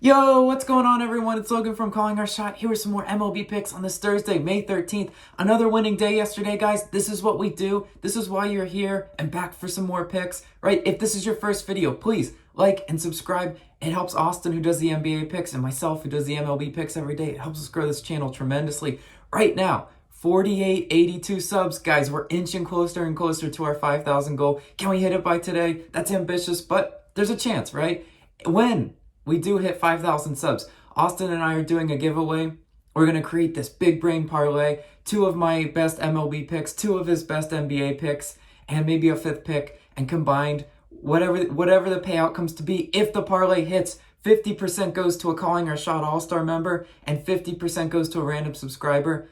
Yo, what's going on, everyone? It's Logan from Calling Our Shot. Here are some more MLB picks on this Thursday, May 13th. Another winning day yesterday, guys. This is what we do. This is why you're here and back for some more picks, right? If this is your first video, please like and subscribe. It helps Austin, who does the NBA picks, and myself, who does the MLB picks every day. It helps us grow this channel tremendously. Right now, 4882 subs. Guys, we're inching closer and closer to our 5,000 goal. Can we hit it by today? That's ambitious, but there's a chance, right? When we do hit 5,000 subs, Austin and I are doing a giveaway. We're going to create this big brain parlay. 2 of my best MLB picks, 2 of his best NBA picks, and maybe a 5th pick. And combined, whatever the payout comes to be, if the parlay hits, 50% goes to a Calling Our Shot All-Star member and 50% goes to a random subscriber.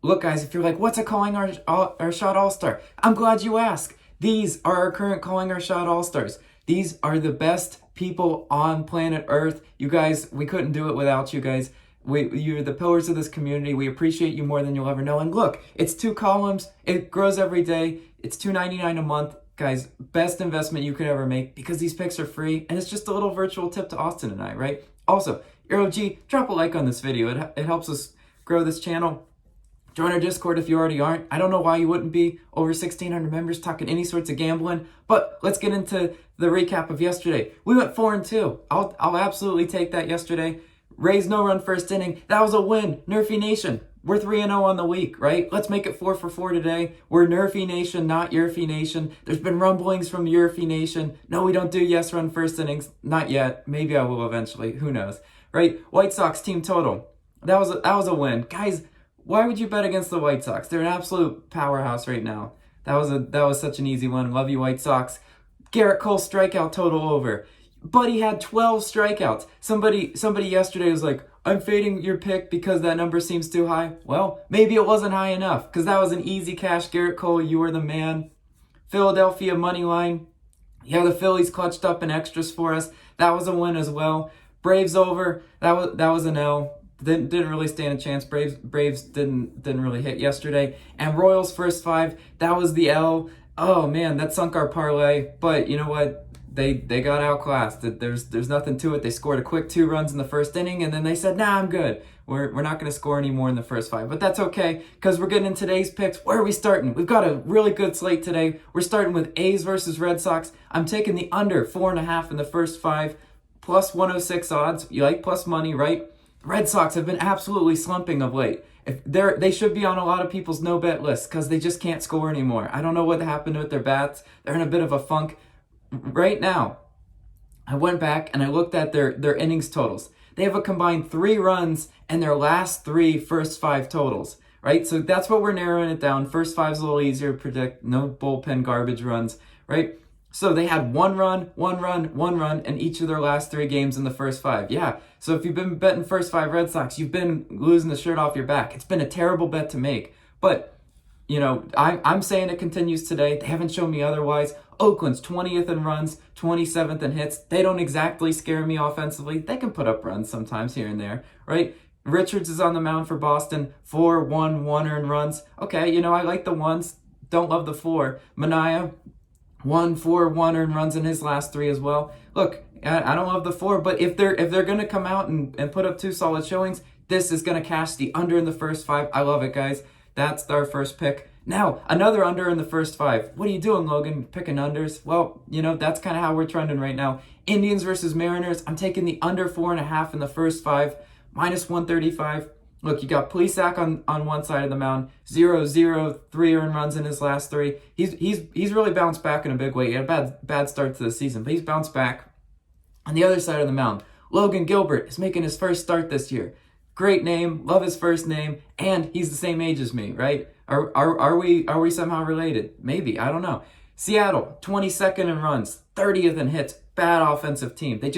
Look, guys, if you're like, what's a Calling Our Shot All-Star? I'm glad you asked. These are our current Calling Our Shot All-Stars. These are the best people on planet Earth. You guys, we couldn't do it without you guys. You're the pillars of this community. We appreciate you more than you'll ever know. And look, it's 2 columns. It grows every day. It's $2.99 a month. Guys, best investment you could ever make because these picks are free. And it's just a little virtual tip to Austin and I, right? Also, G, drop a like on this video. It helps us grow this channel. Join our Discord if you already aren't. I don't know why you wouldn't be. Over 1,600 members talking any sorts of gambling. But let's get into the recap of yesterday. We went 4-2. I'll absolutely take that yesterday. Rays no-run first inning. That was a win. NRFI Nation. We're 3-0 on the week, right? Let's make it 4-for-4 today. We're NRFI Nation, not YRFI Nation. There's been rumblings from YRFI Nation. No, we don't do yes-run first innings. Not yet. Maybe I will eventually. Who knows, right? White Sox team total. That was a win. Guys, why would you bet against the White Sox? They're an absolute powerhouse right now. That was such an easy one. Love you, White Sox. Garrett Cole strikeout total over. Buddy had 12 strikeouts. Somebody yesterday was like, I'm fading your pick because that number seems too high. Well, maybe it wasn't high enough because that was an easy cash. Garrett Cole, you were the man. Philadelphia money line. Yeah, the Phillies clutched up in extras for us. That was a win as well. Braves over. That was an L. Didn't really stand a chance. Braves didn't really hit yesterday. And Royals first 5, that was the L. Oh man, that sunk our parlay. But you know what? They got outclassed. There's nothing to it. They scored a quick 2 runs in the first inning, and then they said, nah, I'm good. We're not going to score any more in the first 5. But that's okay, because we're getting in today's picks. Where are we starting? We've got a really good slate today. We're starting with A's versus Red Sox. I'm taking the under 4.5 in the first 5, plus 106 odds. You like plus money, right? Red Sox have been absolutely slumping of late. They should be on a lot of people's no-bet lists because they just can't score anymore. I don't know what happened with their bats. They're in a bit of a funk. Right now, I went back and I looked at their innings totals. They have a combined 3 runs in their last 3 first 5 totals, right? So that's what we're narrowing it down. First 5's a little easier to predict. No bullpen garbage runs, right? So they had 1 run in each of their last 3 games in the first 5. Yeah, so if you've been betting first 5 Red Sox, you've been losing the shirt off your back. It's been a terrible bet to make. But, you know, I'm saying it continues today. They haven't shown me otherwise. Oakland's 20th in runs, 27th in hits. They don't exactly scare me offensively. They can put up runs sometimes here and there, right? Richards is on the mound for Boston. 4-1 earned runs. Okay, you know, I like the 1s. Don't love the 4. Manaea, 1-4-1 earned runs in his last 3 as well. Look, I don't love the 4, but if they're going to come out and put up 2 solid showings, this is going to cash the under in the first 5. I love it, guys. That's our first pick. Now, another under in the first 5. What are you doing, Logan? Picking unders? Well, you know, that's kind of how we're trending right now. Indians versus Mariners. I'm taking the under 4.5 in the first 5, minus 135. Look, you got Plesac on one side of the mound, 0-0, 3 earned runs in his last 3. He's really bounced back in a big way. He had a bad start to the season, but he's bounced back. On the other side of the mound, Logan Gilbert is making his first start this year. Great name, love his first name, and he's the same age as me, right? Are we somehow related? Maybe, I don't know. Seattle, 22nd in runs, 30th in hits, bad offensive team. They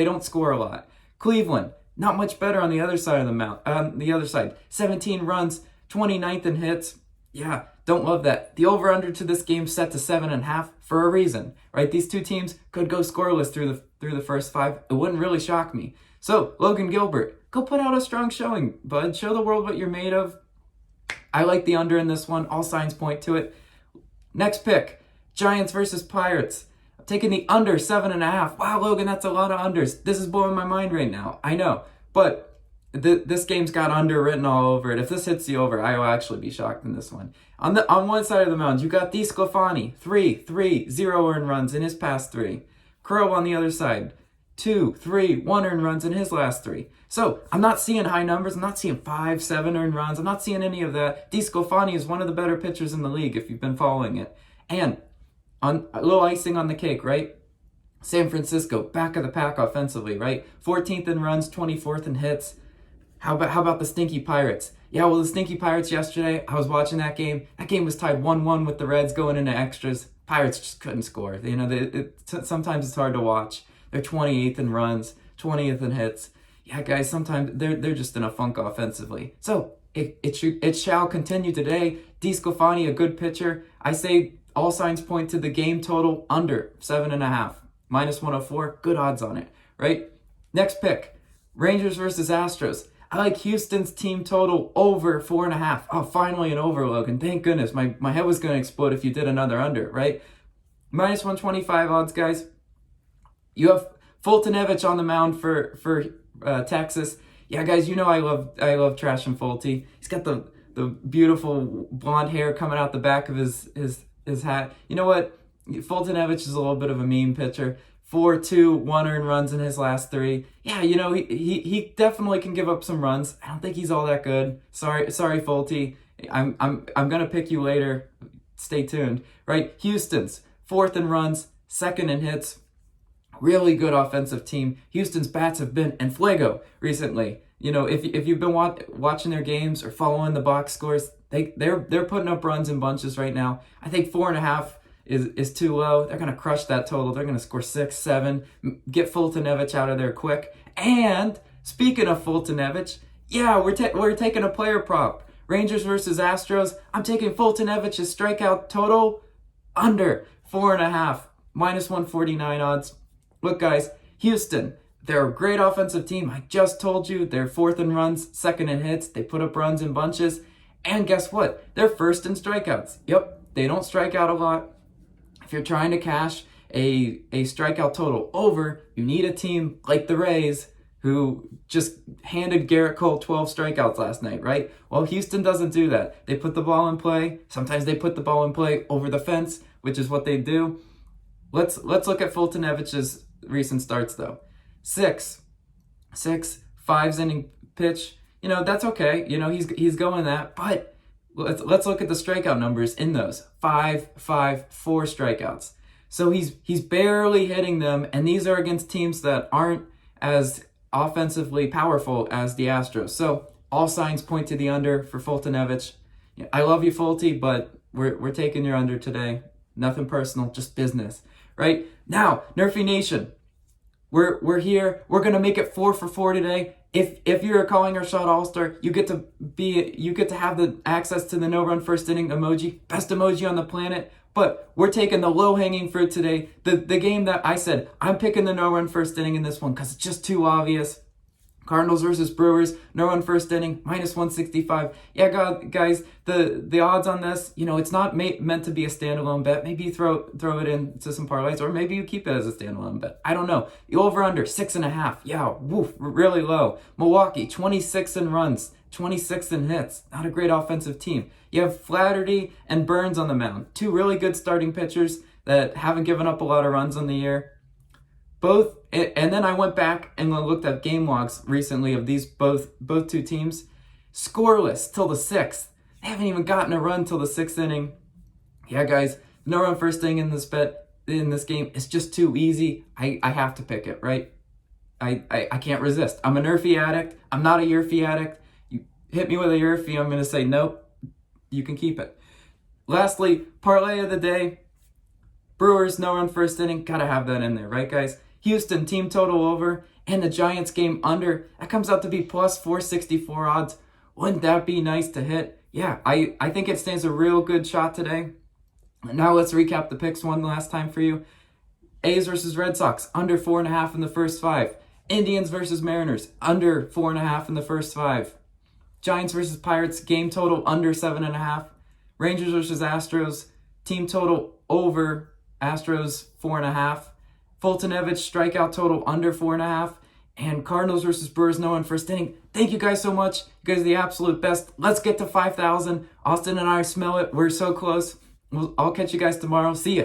don't score a lot. Cleveland, not much better on the other side of the mount. On the other side, 17 runs, 29th in hits. Yeah, don't love that. The over/under to this game set to 7.5 for a reason, right? These 2 teams could go scoreless through the first 5. It wouldn't really shock me. So Logan Gilbert, go put out a strong showing, bud. Show the world what you're made of. I like the under in this one. All signs point to it. Next pick, Giants versus Pirates. taking the under 7.5. Wow, Logan, that's a lot of unders. This is blowing my mind right now. I know, but this game's got under written all over it. If this hits the over, I will actually be shocked in this one. On one side of the mound, you got DeSclafani, 0 earned runs in his past 3. Crow on the other side, 2, 3, 1 earned runs in his last 3. So I'm not seeing high numbers. I'm not seeing 5, 7 earned runs. I'm not seeing any of that. DeSclafani is one of the better pitchers in the league if you've been following it. And on a little icing on the cake, right? San Francisco, back of the pack offensively, right? 14th in runs, 24th in hits. How about the Stinky Pirates? Yeah, well, the Stinky Pirates yesterday, I was watching that game. That game was tied 1-1 with the Reds going into extras. Pirates just couldn't score. You know, sometimes it's hard to watch. They're 28th in runs, 20th in hits. Yeah, guys, sometimes they're just in a funk offensively. So it shall continue today. DeSclafani, a good pitcher. I say all signs point to the game total under 7.5. -104, good odds on it, right? Next pick, Rangers versus Astros. I like Houston's team total over 4.5. Oh, finally an over, Logan. Thank goodness. My head was going to explode if you did another under, right? -125 odds, guys. You have Fultonevich on the mound for Texas. Yeah, guys, you know I love trashing Fulte. He's got the beautiful blonde hair coming out the back of his hat. You know what? Fultonevich is a little bit of a meme pitcher. 4-2, 1 earned runs in his last 3. Yeah, you know, he definitely can give up some runs. I don't think he's all that good. Sorry, Fulte. I'm gonna pick you later. Stay tuned. Right? Houston's 4th in runs, 2nd in hits. Really good offensive team. Houston's bats have been en fuego recently. You know, if you've been watching their games or following the box scores, they're putting up runs in bunches right now. I think 4.5 is too low. They're going to crush that total. They're going to score 6, 7, get Fultonevich out of there quick. And speaking of Fultonevich, yeah, we're taking a player prop. Rangers versus Astros. I'm taking Fultonevich's strikeout total under 4.5, -149 odds. Look, guys, Houston, they're a great offensive team. I just told you they're 4th in runs, 2nd in hits. They put up runs in bunches. And guess what? They're 1st in strikeouts. Yep, they don't strike out a lot. If you're trying to cash a strikeout total over, you need a team like the Rays who just handed Garrett Cole 12 strikeouts last night, right? Well, Houston doesn't do that. They put the ball in play. Sometimes they put the ball in play over the fence, which is what they do. Let's look at Fultonevich's recent starts, though. 6, 5 inning pitch. You know, that's okay. You know, he's going that, but let's look at the strikeout numbers in those. 5, 4 strikeouts. So he's barely hitting them, and these are against teams that aren't as offensively powerful as the Astros. So all signs point to the under for Fultonevich. I love you, Fulte, but we're taking your under today. Nothing personal, just business. Right? Now, NRFI Nation, we're here. We're gonna make it 4 for 4 today. If you're a Calling Our Shot All-Star, you get to have the access to the no-run first inning emoji, best emoji on the planet. But we're taking the low-hanging fruit today. The game that I said, I'm picking the no-run first inning in this one because it's just too obvious. Cardinals versus Brewers, no-run first inning, -165. Yeah, guys, the odds on this, you know, it's not meant to be a standalone bet. Maybe you throw it into some parlays, or maybe you keep it as a standalone bet. I don't know. The over-under, 6.5. Yeah, woof, really low. Milwaukee, 26 in runs, 26 in hits. Not a great offensive team. You have Flaherty and Burns on the mound. 2 really good starting pitchers that haven't given up a lot of runs on the year. And then I went back and looked at game logs recently of these both 2 teams. Scoreless till the 6th. They haven't even gotten a run till the 6th inning. Yeah, guys, no run first inning in this game. It's just too easy. I have to pick it, right? I can't resist. I'm a NRFI addict. I'm not a YRFI addict. You hit me with a YRFI, I'm going to say nope. You can keep it. Lastly, parlay of the day. Brewers, no run first inning. Gotta have that in there, right, guys? Houston, team total over, and the Giants game under. That comes out to be +464 odds. Wouldn't that be nice to hit? Yeah, I think it stands a real good shot today. Now let's recap the picks one last time for you. A's versus Red Sox, under 4.5 in the first 5. Indians versus Mariners, under 4.5 in the first 5. Giants versus Pirates, game total under 7.5. Rangers versus Astros, team total over Astros 4.5. Fultonevich strikeout total under 4.5. And Cardinals versus Brewers, no one first inning. Thank you guys so much. You guys are the absolute best. Let's get to 5,000. Austin and I smell it. We're so close. I'll catch you guys tomorrow. See ya.